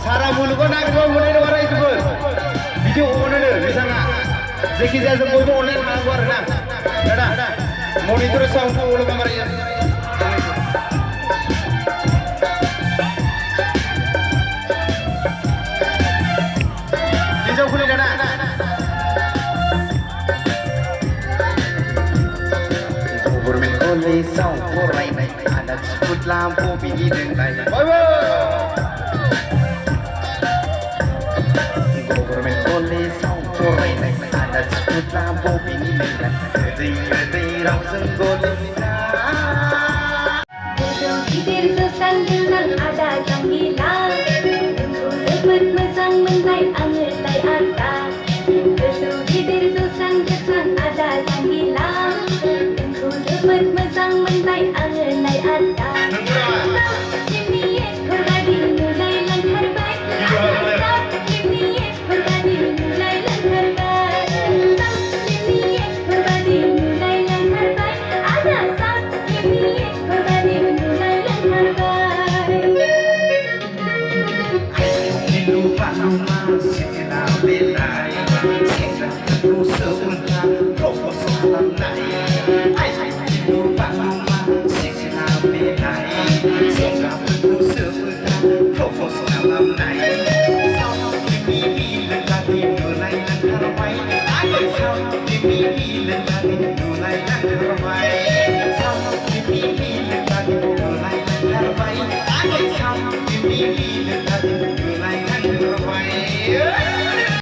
Sarah Muluko nagribau mulai orang itu pun video online bisa nggak? Zeki saya sebut online nggak ada, ada. Monitor sound tu ulu kamera ya. Dijauh kulit ada. Bermain oleh sound korai ada sebut lampu bini dengan bye bye. Lampu bini dengan kedai langsung golek. Tidur sesan dengan ada sambilan, sebut mesang mentai angin lai ada. Tidur sesan dengan ada sambilan, sebut mesang mentai angin lai ada. Lupa